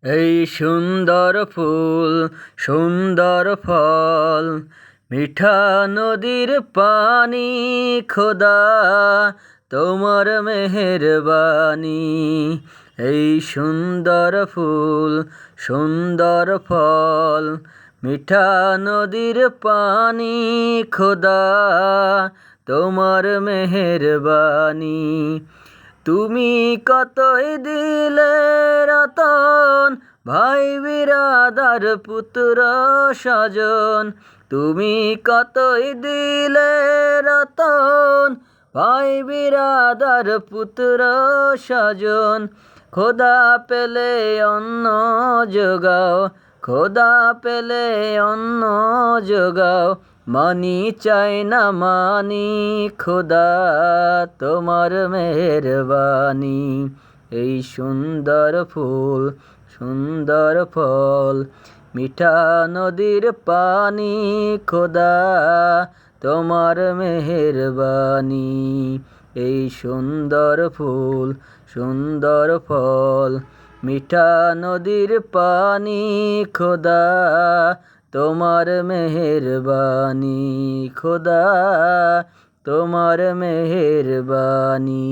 এই সুন্দর ফুল সুন্দর ফল, মিঠা নদীর পানি, খোদা তোমার মেহেরবানি। এই সুন্দর ফুল সুন্দর ফল, মিঠা নদীর পানি, খোদা তোমার মেহেরবানি। তুমি কতই দিলে রতন, ভাই বিরাদার পুত্র স্বজন। তুমি কতই দিলে রতন, ভাই বিরাদার পুত্র স্বজন। খোদা পেলে অন্ন যোগাও, খোদা পেলে অন্ন যোগাও, মানি চাই না মানি, খোদা তোমার মেহেরবানি। এই সুন্দর ফুল সুন্দর ফল, মিঠা নদীর পানি, খোদা তোমার মেহেরবানি। এই সুন্দর ফুল সুন্দর ফল, মিঠা নদীর পানি, খোদা তোমার মেহেরবানি, খোদা তোমার মেহেরবানি।